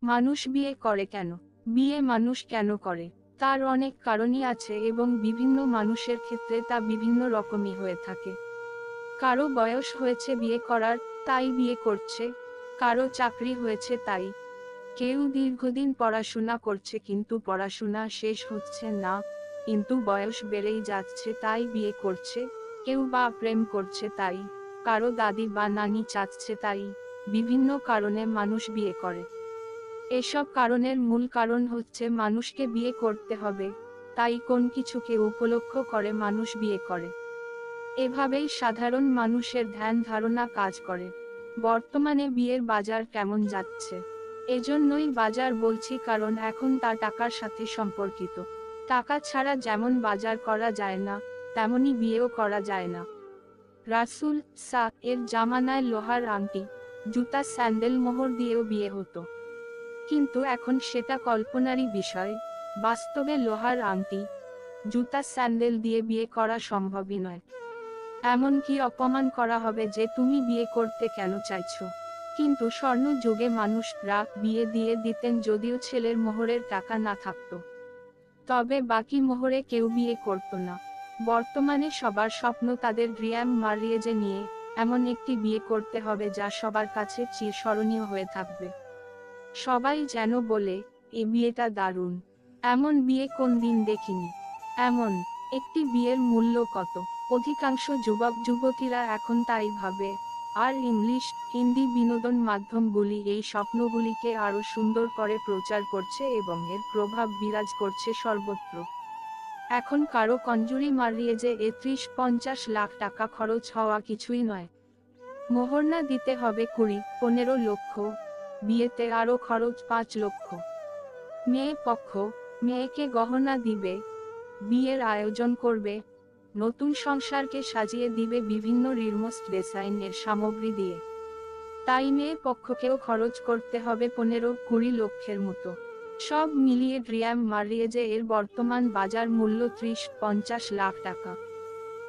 মানুষ বিয়ে করে কেন? বিয়ে মানুষ কেন করে? তার অনেক কারণই আছে এবং বিভিন্ন মানুষের ক্ষেত্রে তা বিভিন্ন রকমই হয়ে থাকে। কারো বয়স হয়েছে বিয়ে করার, তাই বিয়ে করছে। কারো চাকরি হয়েছে তাই। কেউ দীর্ঘদিন পড়াশোনা করছে কিন্তু পড়াশোনা শেষ হচ্ছে না, কিন্তু বয়স বেড়েই যাচ্ছে তাই বিয়ে করছে। কেউ বা প্রেম করছে তাই। কারো দাদি বা নানি চাচ্ছে তাই। বিভিন্ন কারণে মানুষ বিয়ে করে। এসব কারণের মূল কারণ হচ্ছে মানুষকে বিয়ে করতে হবে, তাই কোন কিছুকে উপলক্ষ করে মানুষ বিয়ে করে। এভাবেই সাধারণ মানুষের ধ্যান ধারণা কাজ করে। বর্তমানে বিয়ের বাজার কেমন যাচ্ছে? এজন্যই বাজার বলছি কারণ এখন তা টাকার সাথে সম্পর্কিত। টাকা ছাড়া যেমন বাজার করা যায় না, তেমনি বিয়েও করা যায় না। রাসূল এর জামানায় লোহার আংটি, জুতা, স্যান্ডেল, মোহর দিয়েও বিয়ে হতো। কিন্তু এখন সেটা কল্পনারই বিষয়। বাস্তবে লোহার আংটি, জুতা, স্যান্ডেল দিয়ে বিয়ে করা সম্ভবই নয়। এমনকি অপমান করা হবে যে তুমি বিয়ে করতে কেন চাইছো। কিন্তু স্বর্ণ যুগে মানুষরা বিয়ে দিয়ে দিতেন যদিও ছেলের মোহরের টাকা না থাকতো। তবে বাকি মোহরে কেউ বিয়ে করতো না। বর্তমানে সবার স্বপ্ন তাদের ড্রিম ম্যারেজে নিয়ে এমন একটি বিয়ে করতে হবে যা সবার কাছে চিরস্মরণীয় হয়ে থাকবে। সবাই যেন বলে, এ বিয়েটা দারুণ। এমন বিয়ে কোন দিন দেখিনি। এমন একটি বিয়ের মূল্য কত? অধিকাংশ যুবক যুবতীরা এখন তাই ভাবে। আর ইংলিশ, হিন্দি বিনোদন মাধ্যমগুলি এই স্বপ্নগুলিকে আরো সুন্দর করে প্রচার করছে এবং এর প্রভাব বিরাজ করছে সর্বত্র। এখন কারো কঞ্জুরি মারিয়ে যে 30-50 লাখ টাকা খরচ হওয়া কিছুই নয়। মোহর দিতে হবে 20-15 লক্ষ, বিয়েতে আরো খরচ 5 লক্ষ। মেয়ে পক্ষ মেয়েকে গহনা দিবে, বিয়ের আয়োজন করবে, নতুন সংসারকে সাজিয়ে দিবে বিভিন্ন রিলমোস্ট ডিজাইনের সামগ্রী দিয়ে। তাই মেয়ে পক্ষকেও খরচ করতে হবে 15-20 লক্ষের মতো। সব মিলিয়ে ড্রিম ম্যারেজে এর বর্তমান বাজার মূল্য 30-50 লাখ টাকা।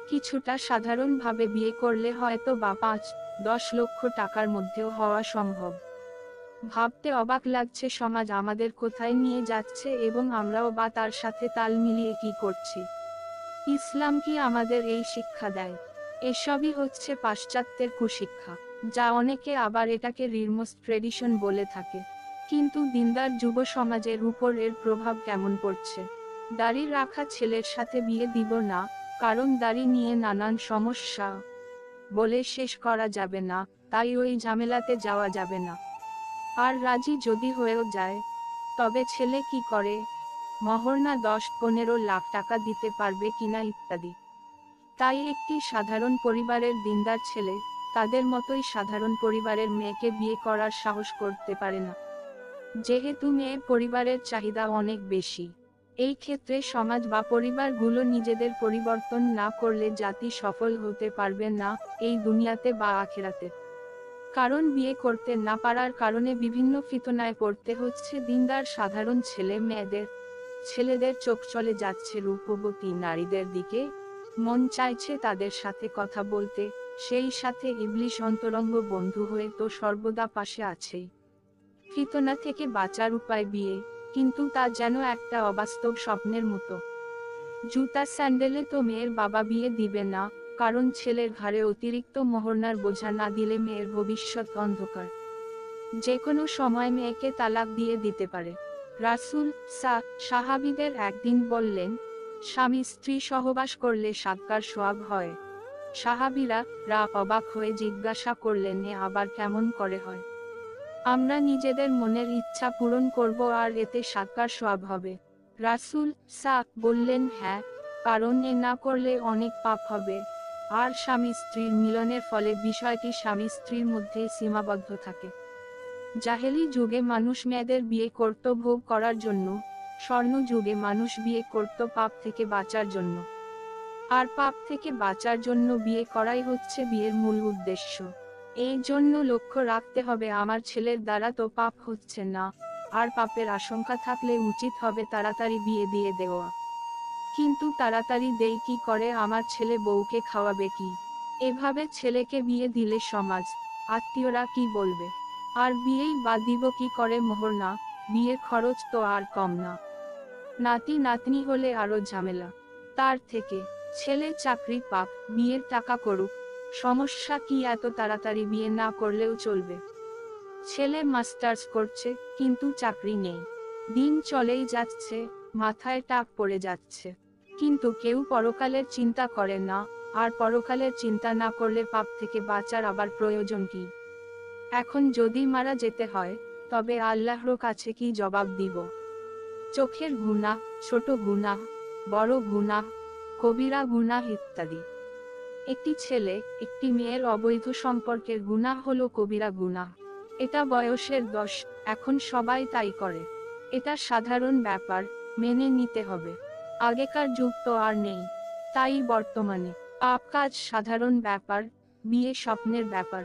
কিছুটা সাধারণভাবে বিয়ে করলে হয়তো বা 5-10 লক্ষ টাকার মধ্যেও হওয়া সম্ভব। ভাবতে অবাক লাগছে সমাজ আমাদের কোথায় নিয়ে যাচ্ছে এবং আমরাও বা তার সাথে তাল মিলিয়ে কি করছি। ইসলাম কি আমাদের এই শিক্ষা দেয়? এসবই হচ্ছে পাশ্চাত্যের কুশিক্ষা, যা অনেকে আবার এটাকে রিলমোস্ট ট্রেডিশন বলে থাকে। কিন্তু দিনদার যুব সমাজের উপর এর প্রভাব কেমন পড়ছে? দাড়ি রাখা ছেলের সাথে বিয়ে দিব না, কারণ দাড়ি নিয়ে নানান সমস্যা বলে শেষ করা যাবে না, তাই ওই ঝামেলাতে যাওয়া যাবে না। আর রাজি যদি হয়েও যায়, তবে ছেলে কি করে, মহর 10-15 লাখ টাকা দিতে পারবে কিনা ইত্যাদি। তাই একটি সাধারণ পরিবারের দিনদার ছেলে তাদের মতোই সাধারণ পরিবারের মেয়েকে বিয়ে করার সাহস করতে পারে না। যেহেতু মেয়ে পরিবারের চাহিদা অনেক বেশি। এই ক্ষেত্রে সমাজ বা পরিবারগুলো নিজেদের পরিবর্তন না করলে জাতি সফল হতে পারবে না, এই দুনিয়াতে বা আখিরাতে। কারণ বিয়ে করতে না পারার কারণে বিভিন্ন ফিতনায় পড়তে হচ্ছে দিনদার সাধারণ ছেলে মেয়েদের। ছেলেদের চোখ চলে যাচ্ছে রূপবতী নারীদের দিকে, মন চাইছে তাদের সাথে কথা বলতে, সেই সাথে ইবলিশ অন্তরঙ্গ বন্ধু হয়ে তো সর্বদা পাশে আছেই। ফিতনা থেকে বাঁচার উপায় বিয়ে, কিন্তু তা যেন একটা অবাস্তব স্বপ্নের মতো। জুতা স্যান্ডেলে তো মেয়ের বাবা বিয়ে দিবে না, কারণ ছেলের ঘাড়ে অতিরিক্ত মোহরার বোঝা না দিলে মেয়ের ভবিষ্যৎ অন্ধকার। যে কোনো সময় মেয়েকে তালাক দিয়ে দিতে পারে। রাসূল সাহাবীদের একদিন বললেন, স্বামী স্ত্রী সহবাস করলে সাতকার সোয়াব হয়। সাহাবীরা অবাক হয়ে জিজ্ঞাসা করলেন, এ আবার কেমন করে হয়? আমরা নিজেদের মনের ইচ্ছা পূরণ করব আর এতে সাতকার সোয়াব হবে। রাসূল বললেন, হ্যাঁ, কারণ এ না করলে অনেক পাপ হবে। আর স্বামী স্ত্রীর মিলনের ফলে বিষয়টি স্বামী স্ত্রীর মধ্যেই সীমাবদ্ধ থাকে। জাহেলি যুগে মানুষ মেয়েদের বিয়ে করত ভোগ করার জন্য, স্বর্ণ যুগে মানুষ বিয়ে করত পাপ থেকে বাঁচার জন্য। আর পাপ থেকে বাঁচার জন্য বিয়ে করাই হচ্ছে বিয়ের মূল উদ্দেশ্য। এই জন্য লক্ষ্য রাখতে হবে আমার ছেলের দ্বারা তো পাপ হচ্ছে না, আর পাপের আশঙ্কা থাকলে উচিত হবে তাড়াতাড়ি বিয়ে দিয়ে দেওয়া। কিন্তু তাড়াতাড়ি দেই কি করে, আমার ছেলে বউকে খাওয়াবে কি? এভাবে ছেলেকে বিয়ে দিলে সমাজ, আত্মীয়রা কি বলবে? আর বিয়েই বা দিব কি করে মোহর না, বিয়ের খরচ তো আর কম না। নাতি নাতনি হলে আরো ঝামেলা। তার থেকে ছেলে চাকরি পাক, বিয়ের টাকা করুক, সমস্যা কি? এত তাড়াতাড়ি বিয়ে না করলেও চলবে। ছেলে মাস্টার্স করছে, কিন্তু চাকরি নেই। দিন চলেই যাচ্ছে, মাথায় টাক পড়ে যাচ্ছে, কিন্তু কেউ পরকালের চিন্তা করে না। আর পরকালের চিন্তা না করলে পাপ থেকে বাঁচার আবার প্রয়োজন কি? এখন যদি মারা যেতে হয়, তবে আল্লাহর কাছে কি জবাব দিব? চোখের গুনাহ, ছোট গুনাহ, বড় গুনাহ, কবিরা গুনাহ ইত্যাদি। একটি ছেলে একটি মেয়ের অবৈধ সম্পর্কের গুনাহ হলো কবিরা গুনাহ। এটা বয়সের দোষ, এখন সবাই তাই করে। এটা সাধারণ ব্যাপার, মেনে নিতে হবে। আগেকার যুগ তো আর নেই, তাই বর্তমানে পাপ কাজ সাধারণ ব্যাপার, বিয়ে স্বপ্নের ব্যাপার।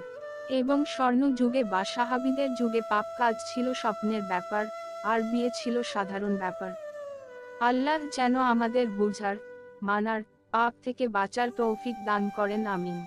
এবং স্বর্ণ যুগে বা সাহাবীদের যুগে পাপ কাজ ছিল স্বপ্নের ব্যাপার, আর বিয়ে ছিল সাধারণ ব্যাপার। আল্লাহ যেন আমাদের বুঝার, মানার, পাপ থেকে বাঁচার তৌফিক দান করেন, আমিন।